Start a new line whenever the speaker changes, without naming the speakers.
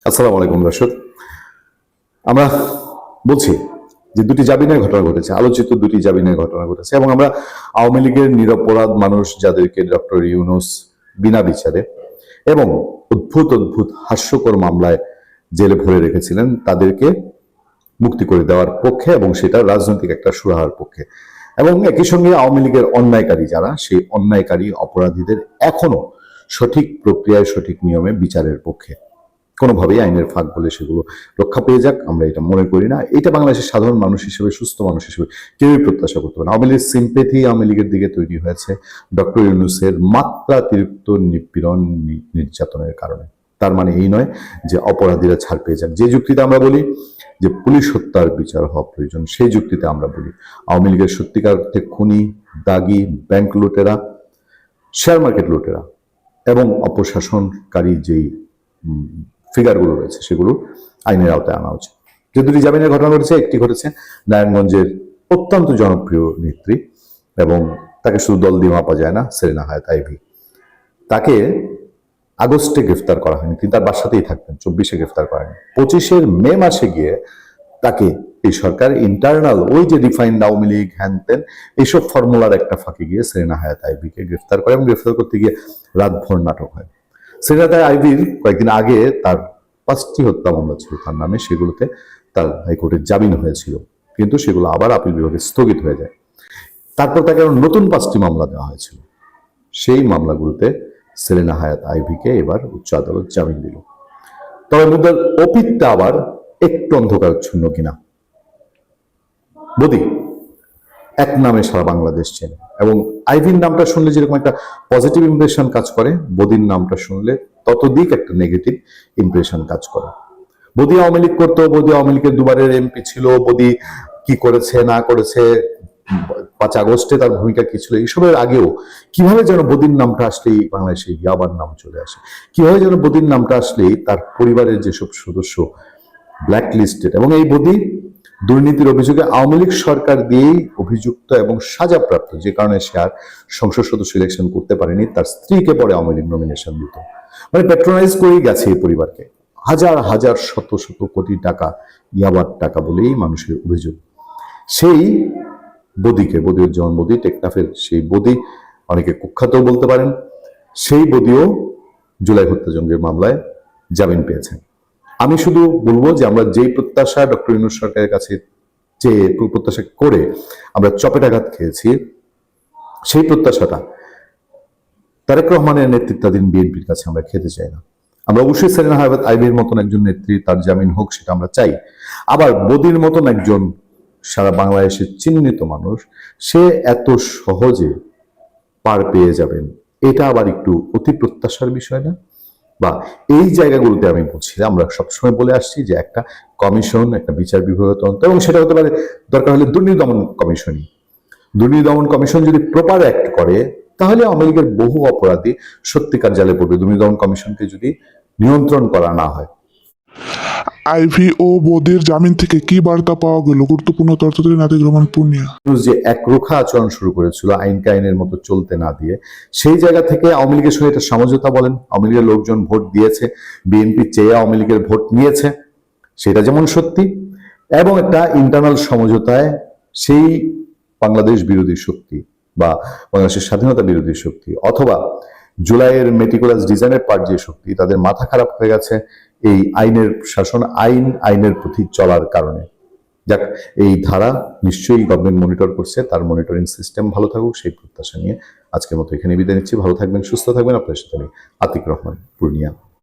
আসসালামু আলাইকুম দর্শক। আমরা বলছি যে দুটি জামিনের ঘটনা ঘটেছে, আলোচিত দুটি জামিনের ঘটনা ঘটেছে, এবং আমরা আওয়ামী লীগের নিরপরাধ মানুষ যাদেরকে ডক্টর ইউনূস বিনা বিচারে এবং অদ্ভুত অদ্ভুত হাস্যকর মামলায় জেলে ভরে রেখেছিলেন তাদেরকে মুক্তি করে দেওয়ার পক্ষে, এবং সেটা রাজনৈতিক একটা সুরাহার পক্ষে। এবং একই সঙ্গে আওয়ামী লীগের অন্যায়কারী যারা, সেই অন্যায়কারী অপরাধীদের এখনো সঠিক প্রক্রিয়ায় সঠিক নিয়মে বিচারের পক্ষে। কোনোভাবেই আইনের ফাঁক বলে সেগুলো রক্ষা পেয়ে যাক, আমরা এটা মনে করি না। এটা বাংলাদেশের সাধারণ মানুষ হিসেবে, সুস্থ মানুষ হিসেবে কেউই প্রত্যাশা করতে পারে না। আওয়ামী লীগের সিম্পেথি আওয়ামী লীগের দিকে তৈরি হয়েছে ডক্টর ইউনূসের মাত্রাতিরিক্ত নিপীড়ন নির্যাতনের কারণে। তার মানে এই নয় যে অপরাধীরা ছাড় পেয়ে যাক। যে যুক্তিতে আমরা বলি যে পুলিশ হত্যার বিচার হওয়া প্রয়োজন, সেই যুক্তিতে আমরা বলি আওয়ামী লীগের সত্যিকার অর্থে খুনি, দাগী, ব্যাংক লুটেরা, শেয়ার মার্কেট লুটেরা এবং অপশাসনকারী যেই ফিগারগুলো রয়েছে সেগুলো আইনের আওতায় আনা উচিত। যে দুটি জামিনের ঘটনা ঘটেছে, একটি ঘটেছে নারায়ণগঞ্জের অত্যন্ত জনপ্রিয় নেত্রী, এবং তাকে শুধু দল দিয়ে মাপা যায় না, সেলিনা হায়াৎ আইভী। তাকে আগস্টে গ্রেফতার করা হয়নি, তিনি তার বাসাতেই থাকতেন। 24-এ গ্রেফতার করা হয়নি, 25-এর মে মাসে গিয়ে তাকে এই সরকার ইন্টারনাল ওই যে ডিফাইন্ড আওয়ামী লীগ হ্যান তেন এইসব ফর্মুলার একটা ফাঁকে গিয়ে সেলিনা হায়াৎ আইভীকে গ্রেফতার করে, এবং গ্রেফতার করতে গিয়ে রাতভর নাটক হয়। সেলিনা হায়াৎ আইভীর কয়েকদিন আগে তার 5টি হত্যা মামলা ছিল তার নামে, সেগুলোতে তার হাইকোর্টের জামিন হয়েছিল, কিন্তু সেগুলো আবার আপিল বিভাগে স্থগিত হয়ে যায়। তারপর তাকে নতুন 5টি মামলা দেওয়া হয়েছিল, সেই মামলাগুলোতে সেলিনা হায়াৎ আইভীকে এবার উচ্চ আদালত জামিন দিল। তবে মুদ্রার অপিতটা আবার একটু অন্ধকারচ্ছন্ন কিনা। বদি এক নামে সারা বাংলাদেশ চেনে, এবং আইভীর নামটা শুনলে যেরকম একটা পজিটিভ ইমপ্রেশন কাজ করে, বদির নামটা শুনলে ততোধিক একটা নেগেটিভ ইমপ্রেশন কাজ করে। বদি আওয়ামী লীগ করতো, বদি আওয়ামী লীগের দুবারের এমপি ছিল, বদি কি করেছে না করেছে, 5 আগস্টে তার ভূমিকা কি ছিল, এইসবের আগেও কিভাবে যেন বদির নামটা আসলেই বাংলাদেশে ইয়াবার নাম চলে আসে, কিভাবে যেন বদির নামটা আসলেই তার পরিবারের যেসব সদস্য ব্ল্যাক লিস্টেড, এবং এই বদি দুর্নীতির অভিযোগে আওয়ামী লীগ সরকার দিয়েই অভিযুক্ত এবং সাজাপ্রাপ্ত, যে কারণে সে আর সংসদ সদস্য ইলেকশন করতে পারেনি। তার স্ত্রীকে পরে আওয়ামী লীগ নমিনেশন দিত, মানে প্যাট্রোনাইজ করেই গেছে এই পরিবারকে। হাজার হাজার শত শত কোটি টাকা, ইয়াবার টাকা বলেই মানুষের অভিযোগ। সেই বদিকে, বদিউজ্জামান বদি, টেকনাফের সেই বদি, অনেকে কুখ্যাতও বলতে পারেন, সেই বদিও জুলাই হত্যাযজ্ঞের মামলায় জামিন পেয়েছেন। আমি শুধু বলবো যে আমরা যেই প্রত্যাশা ডক্টর ইউনূস সরকারের কাছে চেয়ে প্রত্যাশা করে আমরা চপেটাঘাত খেয়েছি, সেই প্রত্যাশাটা তারেক রহমানের নেতৃত্বাধীন বিএনপির কাছে আমরা খেতে চাই না। আমরা অবশ্যই সেলিনা হায়াৎ আইভীর মতন একজন নেত্রী, তার জামিন হোক, সেটা আমরা চাই। আবার বদির মতন একজন সারা বাংলাদেশের চিহ্নিত মানুষ, সে এত সহজে পার পেয়ে যাবেন, এটা আবার একটু অতি প্রত্যাশার বিষয় না? বা এই জায়গাগুলোতে আমি বলছি, আমরা সবসময় বলে আসছি যে একটা কমিশন, একটা বিচার বিভাগীয় তদন্ত, এবং সেটা হতে পারে দরকার হলে দুর্নীতি দমন কমিশনই। দুর্নীতি দমন কমিশন যদি প্রপার অ্যাক্ট করে, তাহলে আওয়ামী লীগের বহু অপরাধী সত্যিকার জালে পড়বে, দুর্নীতি দমন কমিশনকে যদি নিয়ন্ত্রণ করা না হয়।
আইভী ও বদির জামিন থেকে কি বার্তা পাওয়া গেল? গুরুত্বপূর্ণ তথ্য দিলেন নাতিক রহমান পূর্ণিয়া।
যে একরোখা আচরণ শুরু করেছিল আইনকে আইনের মতো চলতে না দিয়ে, সেই জায়গা থেকে আওয়ামী লীগের সঙ্গে এটা সমঝোতা বলেন। আওয়ামী লীগের লোকজন ভোট দিয়েছে, বিএনপি চেয়ে আওয়ামী লীগের ভোট নিয়েছে, সেটা যেমন সত্যি, এবং একটা ইন্টারনাল সমঝোতায় সেই বাংলাদেশ বিরোধী শক্তি বা বাংলাদেশের স্বাধীনতা বিরোধী শক্তি, অথবা জুলাইয়ের মেটিকুলাস ডিজাইনের পার্ট যে শক্তি, তাদের মাথা খারাপ হয়ে গেছে এই আইনের শাসন, আইনের প্রতি চলার কারণে। যাক, এই ধারা নিশ্চয়ই গভর্নমেন্ট মনিটর করছে, তার মনিটরিং সিস্টেম ভালো থাকুক, সেই প্রত্যাশা নিয়ে আজকের মতো এখানে বিদায় নিচ্ছি। ভালো থাকবেন, সুস্থ থাকবেন। আপনার সাথে আমি আতিক রহমান পূর্ণিয়া।